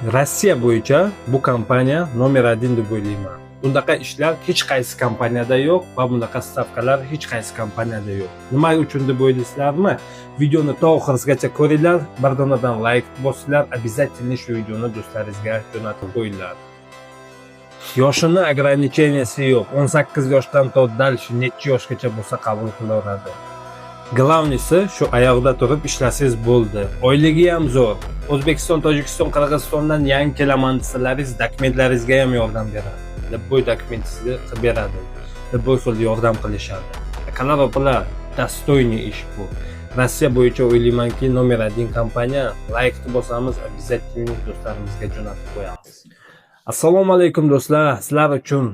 Rossiya bo'yicha bu kompaniya nomer 1 deb o'ylayman. Bunaqa ishlar hech qaysi kompaniyada yo'q va bunaqa stavkalar hech qaysi kompaniyada yo'q. Nima uchun deb o'ylaysizlarmi? Videoni to oxirigacha ko'ringlar, bir donadan like bosinglar, обязательно shu videoni do'stlaringizga jo'natib qo'yinglar. Yoshini ограниченияsi yo'q. 18 yoshdan to dalshi necha yoshgacha bo'lsa qabul qilaveradi. Glavnisi shu oyoqda turib ishlasangiz bo'ldi. Oyligi ham zo'r. O'zbekiston, Tojikiston, Qirg'izistondan yangi kelaman desalaringiz, dokumentlaringizga ham yordam beradi. Любой dokumentingizni qilib beradi. Любой xil yordam qilishadi. Qalar opalar, достойный ish bu. Rossiya bo'yicha o'ylaymanki, nomer 1 kompaniya. Like bosamiz, обязательно do'stlarimizga jo'natib qo'yamiz. Assalomu alaykum do'stlar. Sizlar uchun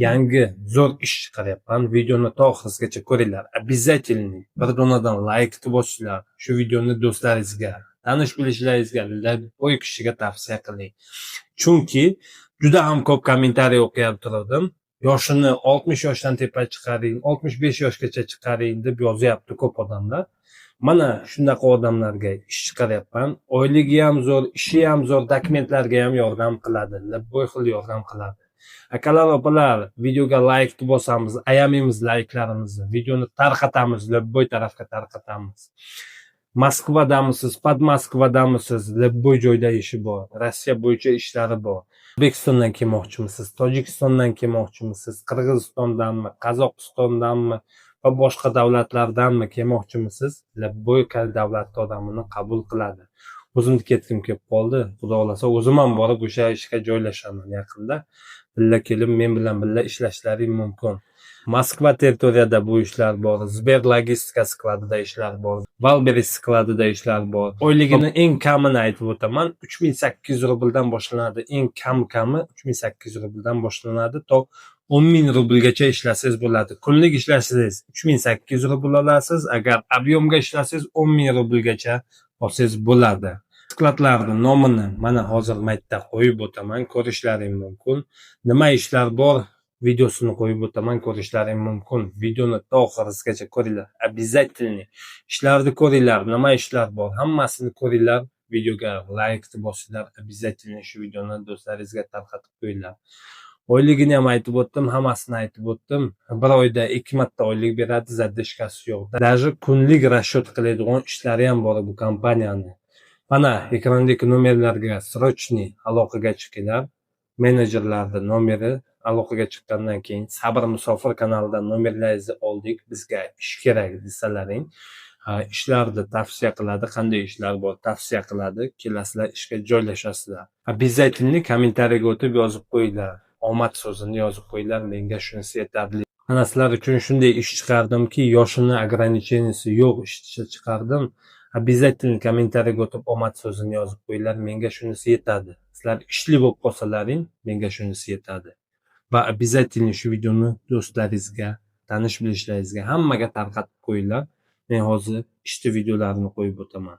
yangi zo'r ish chiqaryapman. Videoni to oxirigacha ko'ringlar. Обязательно bir donadan like bosinglar. Shu videoni do'stlaringizga, tanish bilishlaringizga, boy kishiga tavsiya qiling. Chunki juda ham ko'p kommentariy o'qib turdim. Yoshini 60 yoshdan tepa chiqaring, 65 yoshgacha chiqaring deb yozyapti ko'p odamlar. Mana shunaqa odamlarga ish chiqaryapman. Oyligi ham zo'r, ishi ham zo'r, dokumentlarga ham yordam qiladi. Любой xil yordam qiladi. Akalar opalar, videoga like bosamiz, ayamaymiz like'larimizni. Videoni tarqatamiz, любой tarafga tarqatamiz. Moskvadamisiz, pod Moskvadamisiz, любой joyda ishi bor. Rossiya bo'yicha ishlari bor. O'zbekistondan kelmoqchimisiz, Tojikistondan kelmoqchimisiz, Qirg'izistondanmi, Qozog'istondanmi va boshqa davlatlardanmi kelmoqchimisiz? Любой davlat odamini qabul qiladi. O'zimni ketkim kelib qoldi. Xudo xolasa o'zim ham borib o'sha ishga joylashaman yaqinda. Billa kelib men bilan billa ishlashlaring mumkin. Moskva territoriyada bu ishlar bor. Sber logistika skladida ishlar bor. Valberis skladida ishlar bor. Oyligini eng kamini aytib o'taman. 3800 rubldan boshlanadi. Eng kami 3800 rubldan boshlanadi. To 10.000 rublgacha ishlasangiz bo'ladi. Kunlik ishlasangiz 3800 rubl olasiz. Agar объемga ishlasangiz 10.000 rublgacha olsangiz bo'ladi. Skladlarning nomini mana hozir maytda qo'yib o'taman, ko'rishlaring mumkin. Nima ishlar bor, videosini qo'yib o'taman, ko'rishlaring mumkin. Videoni to oxirigacha ko'ringlar. Обязательно ishlarni ko'ringlar, nima ishlar bor, hammasini ko'ringlar. Videoga like bosinglar, обязательно shu videoni do'stlaringizga tarqatib qo'yinglar. Oyligini ham aytib o'tdim, hammasini aytib o'tdim. Bir oyda 2 marta oylik beradi, zadishkasi yo'q. Даже kunlik расчет qiladigan ishlari ham bor bu kompaniyani. Mana ekrandagi nomerlarga срочный aloqaga chiqinglar. Menejerlarning nomeri aloqaga chiqqandan keyin Sabr Musofir kanalidan nomerlaringizni oldik, bizga ish kerak desalaring, ishlarni tavsiya qiladi, qanday ishlar bor tavsiya qiladi, kelasizlar ishga joylashasizlar. Обязательно kommentariyaga o'tib yozib qo'yinglar. Omad so'zini yozib qo'yinglar, menga shunisi yetarli. Mana sizlar uchun shunday ish chiqardimki, yoshini ограниченияsi yo'q ishni chiqardim. Обязательно kommentariyaga o'tib omad so'zini yozib qo'yinglar, menga shunisi yetadi. Sizlar ishli bo'lib qolsalaring, menga shunisi yetadi. Va обязательно shu videoni do'stlaringizga, tanish bilishlaringizga hammaga tarqatib qo'yinglar. Men hozir ishli videolarini qo'yib o'taman.